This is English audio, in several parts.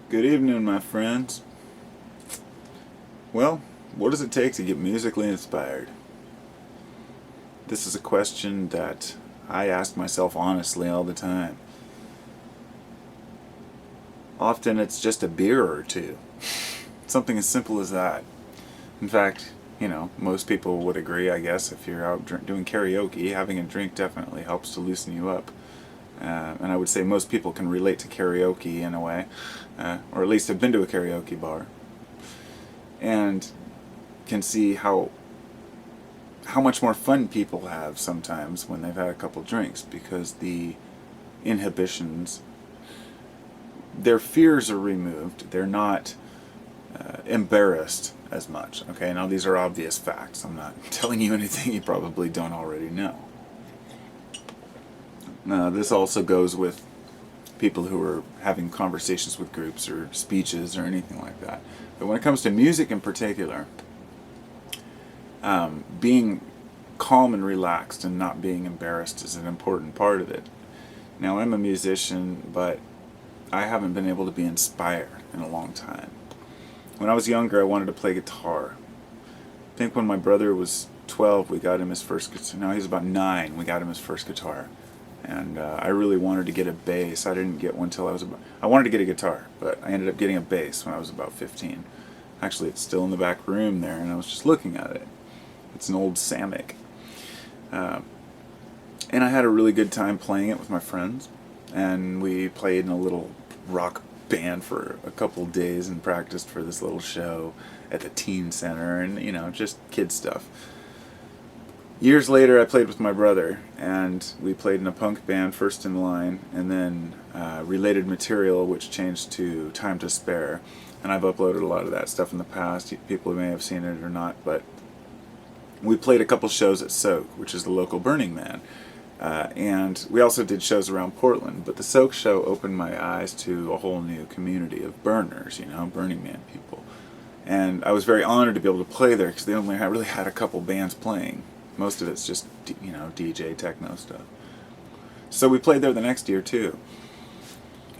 Good evening, my friends. Well, what does it take to get musically inspired? This is a question that I ask myself honestly all the time. Often it's just a beer or two. Something as simple as that. In fact, most people would agree, I guess, if you're out doing karaoke, having a drink definitely helps to loosen you up. And I would say most people can relate to karaoke in a way, or at least have been to a karaoke bar, and can see how much more fun people have sometimes when they've had a couple drinks, because the inhibitions, their fears are removed. They're not embarrassed as much. Okay, now these are obvious facts. I'm not telling you anything you probably don't already know. This also goes with people who are having conversations with groups or speeches or anything like that. But when it comes to music in particular, being calm and relaxed and not being embarrassed is an important part of it. Now, I'm a musician, but I haven't been able to be inspired in a long time. When I was younger, I wanted to play guitar. I think when my brother was 12, we got him his first guitar. Now he's about 9, we got him his first guitar. And I really wanted to get a bass. I didn't get one till I wanted to get a guitar, but I ended up getting a bass when I was about 15. Actually, it's still in the back room there, and I was just looking at it. It's an old Samick. And I had a really good time playing it with my friends. And we played in a little rock band for a couple days and practiced for this little show at the teen center, and just kid stuff. Years later, I played with my brother, and we played in a punk band, First in Line, and then Related Material, which changed to Time to Spare. And I've uploaded a lot of that stuff in the past. People may have seen it or not, but we played a couple shows at Soak, which is the local Burning Man. And we also did shows around Portland, but the Soak show opened my eyes to a whole new community of burners, Burning Man people. And I was very honored to be able to play there, because they only really had a couple bands playing. Most of it's just, DJ techno stuff. So we played there the next year too.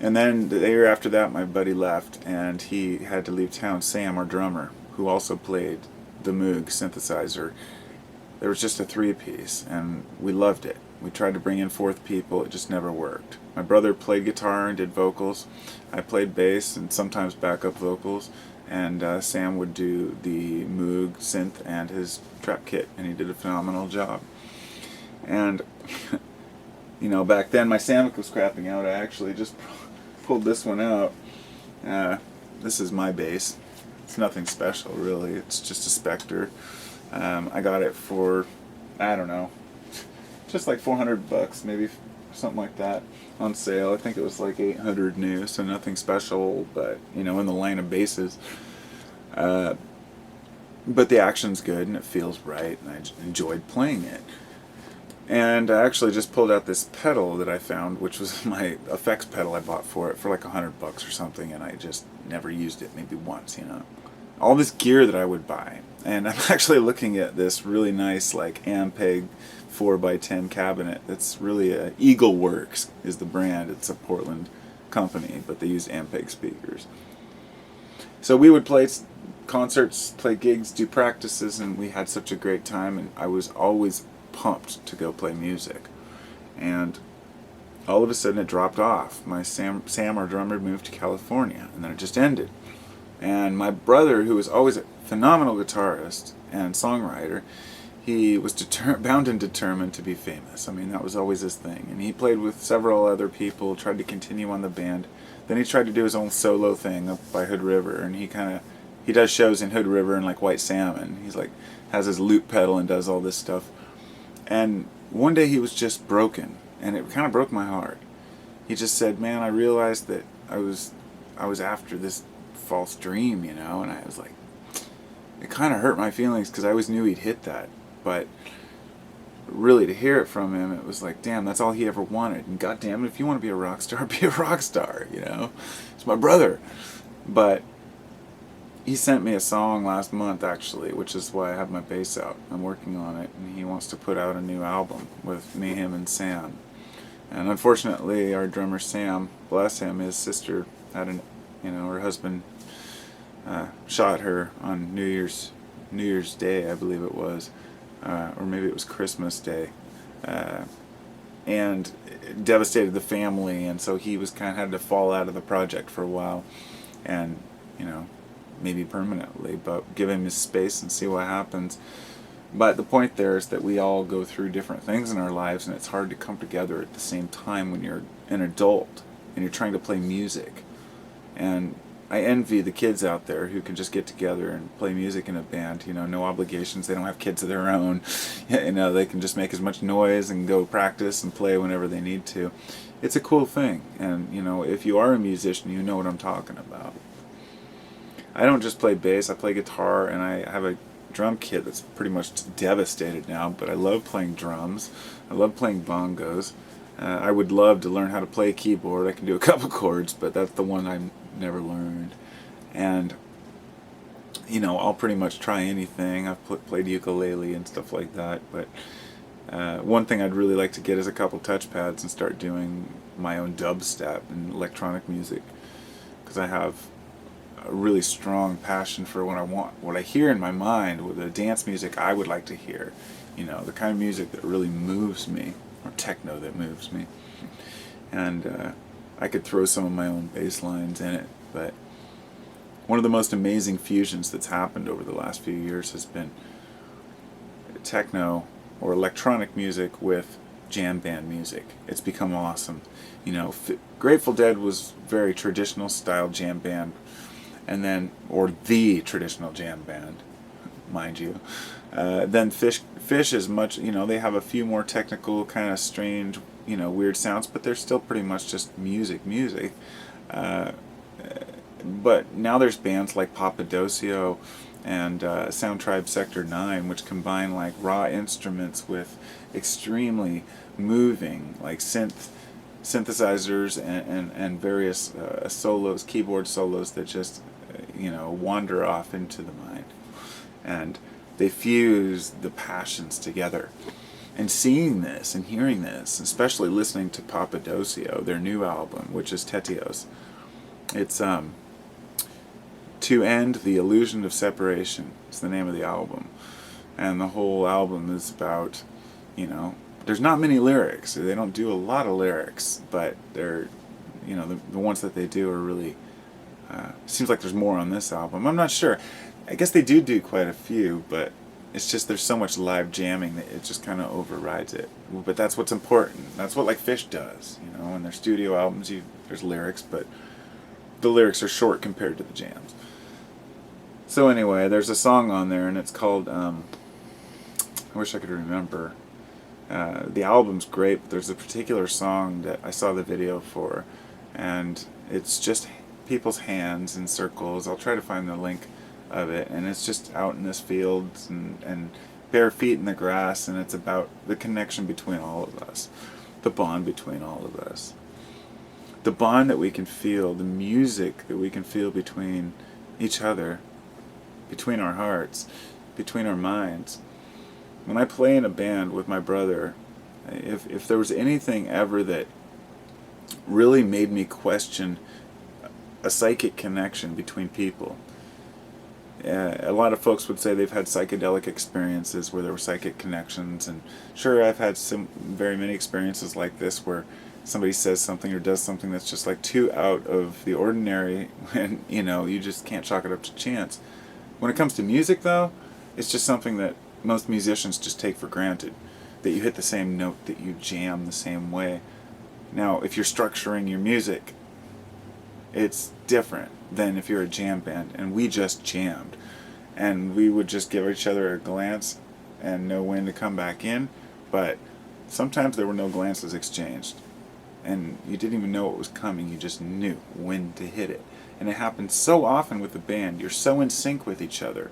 And then the year after that, my buddy left, and he had to leave town. Sam, our drummer, who also played the Moog synthesizer. There was just a 3-piece, and we loved it. We tried to bring in 4th people, it just never worked. My brother played guitar and did vocals. I played bass and sometimes backup vocals. And Sam would do the Moog synth and his trap kit, and he did a phenomenal job. And, back then my Samick was crapping out. I actually just pulled this one out. This is my bass. It's nothing special, really. It's just a Spectre. I got it for, I don't know, just like $400, maybe something like that, on sale. I think it was like 800 new, so nothing special, but in the line of basses. But the action's good and it feels right, and I enjoyed playing it. And I actually just pulled out this pedal that I found, which was my effects pedal I bought for it for like $100 or something, and I just never used it, maybe once. All this gear that I would buy. And I'm actually looking at this really nice like Ampeg 4x10 cabinet. That's really Eagle Works is the brand. It's a Portland company, but they use Ampeg speakers. So we would play concerts, play gigs, do practices, and we had such a great time, and I was always pumped to go play music. And all of a sudden it dropped off. My Sam, our drummer, moved to California, and then it just ended. And my brother, who was always a phenomenal guitarist and songwriter, he was bound and determined to be famous. I mean, that was always his thing. And he played with several other people, tried to continue on the band. Then he tried to do his own solo thing up by Hood River, and he does shows in Hood River and like White Salmon. He's like, has his loop pedal and does all this stuff. And one day he was just broken, and it kind of broke my heart. He just said, man, I realized that I was after this false dream, and I was like, it kind of hurt my feelings, because I always knew he'd hit that, but really to hear it from him, it was like, damn, that's all he ever wanted. And goddamn it, if you want to be a rock star, be a rock star. It's my brother. But he sent me a song last month, actually, which is why I have my bass out. I'm working on it, and he wants to put out a new album with me, him, and Sam. And unfortunately, our drummer Sam, bless him, his sister had an You know, her husband shot her on New Year's Day, I believe it was, or maybe it was Christmas Day, and it devastated the family, and so he was kind of had to fall out of the project for a while, and you know, maybe permanently, but give him his space and see what happens. But the point there is that we all go through different things in our lives, and it's hard to come together at the same time when you're an adult and you're trying to play music. And I envy the kids out there who can just get together and play music in a band. You know, no obligations. They don't have kids of their own. You know, they can just make as much noise and go practice and play whenever they need to. It's a cool thing. And, you know, if you are a musician, you know what I'm talking about. I don't just play bass. I play guitar, and I have a drum kit that's pretty much devastated now, but I love playing drums. I love playing bongos. I would love to learn how to play a keyboard. I can do a couple chords, but that's the one I never learned. And you know, I'll pretty much try anything. I've played ukulele and stuff like that, but one thing I'd really like to get is a couple touchpads and start doing my own dubstep and electronic music, because I have a really strong passion for what I want, what I hear in my mind, with the dance music I would like to hear, you know, the kind of music that really moves me, or techno that moves me. And I could throw some of my own bass lines in it, but one of the most amazing fusions that's happened over the last few years has been techno or electronic music with jam band music. It's become awesome. You know, Grateful Dead was very traditional style jam band, and then, or the traditional jam band, mind you. Then Fish is much, you know, they have a few more technical, kind of strange, you know, weird sounds, but they're still pretty much just music. But now there's bands like Papadosio and Sound Tribe Sector 9, which combine like raw instruments with extremely moving, like synthesizers and various solos, keyboard solos that just, you know, wander off into the mind. And they fuse the passions together. And seeing this and hearing this, especially listening to Papadosio, their new album, which is Tetios, it's To End the Illusion of Separation. It's the name of the album. And the whole album is about, you know, there's not many lyrics. They don't do a lot of lyrics, but they're, you know, the ones that they do are really, seems like there's more on this album. I'm not sure. I guess they do quite a few, but it's just there's so much live jamming that it just kind of overrides it. But that's what's important. That's what like Fish does, you know. In their studio albums, there's lyrics, but the lyrics are short compared to the jams. So anyway, there's a song on there, and it's called, I wish I could remember. The album's great, but there's a particular song that I saw the video for, and it's just people's hands in circles. I'll try to find the link of it, and it's just out in this field and bare feet in the grass, and it's about the connection between all of us, the bond between all of us, the bond that we can feel, the music that we can feel between each other, between our hearts, between our minds. When I play in a band with my brother, if there was anything ever that really made me question a psychic connection between people, a lot of folks would say they've had psychedelic experiences where there were psychic connections, and sure, I've had some very many experiences like this where somebody says something or does something that's just like too out of the ordinary, and you know, you just can't chalk it up to chance. When it comes to music, though, it's just something that most musicians just take for granted, that you hit the same note, that you jam the same way. Now, if you're structuring your music, it's different than if you're a jam band, and we just jammed, and we would just give each other a glance and know when to come back in, but sometimes there were no glances exchanged, and you didn't even know what was coming, you just knew when to hit it. And it happens so often with the band, you're so in sync with each other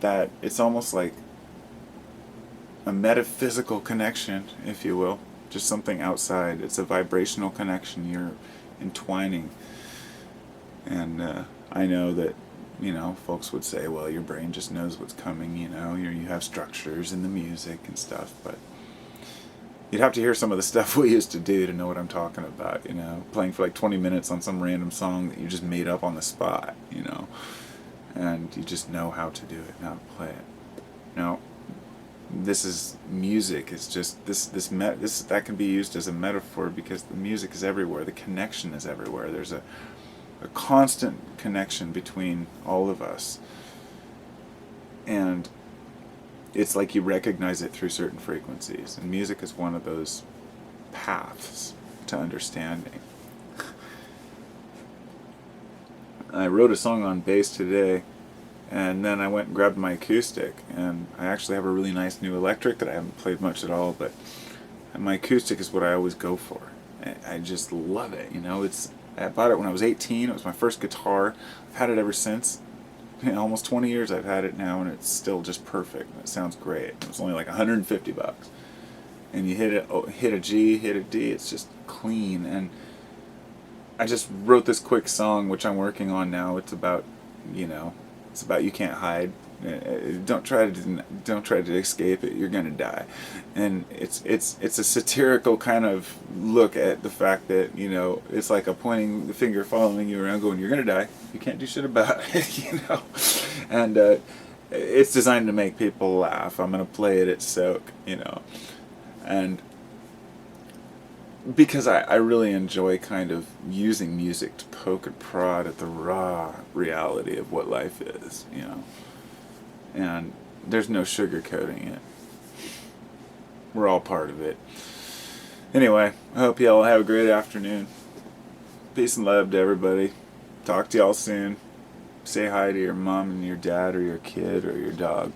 that it's almost like a metaphysical connection, if you will, just something outside. It's a vibrational connection, you're entwining. And I know that, you know, folks would say, well, your brain just knows what's coming, you know, you have structures in the music and stuff, but You'd have to hear some of the stuff we used to do to know what I'm talking about, you know, playing for like 20 minutes on some random song that you just made up on the spot, you know, and you just know how to do it and how to play it. Now, this is music. It's just this that can be used as a metaphor because the music is everywhere. The connection is everywhere. There's a constant connection between all of us, and it's like you recognize it through certain frequencies, and music is one of those paths to understanding. I wrote a song on bass today, and then I went and grabbed my acoustic, and I actually have a really nice new electric that I haven't played much at all, but my acoustic is what I always go for. I just love it, you know. I bought it when I was 18. It was my first guitar. I've had it ever since. Almost 20 years I've had it now, and it's still just perfect. It sounds great. It was only like $150, and you hit a G, hit a D. It's just clean. And I just wrote this quick song, which I'm working on now. It's about, you know, it's about you can't hide. Don't try to escape it. You're gonna die, and it's a satirical kind of look at the fact that, you know, it's like a pointing the finger following you around, going, "You're gonna die. You can't do shit about it," you know. And it's designed to make people laugh. I'm gonna play it at Soak, you know, and because I really enjoy kind of using music to poke and prod at the raw reality of what life is, you know. And there's no sugarcoating it. We're all part of it. Anyway, I hope y'all have a great afternoon. Peace and love to everybody. Talk to y'all soon. Say hi to your mom and your dad or your kid or your dog.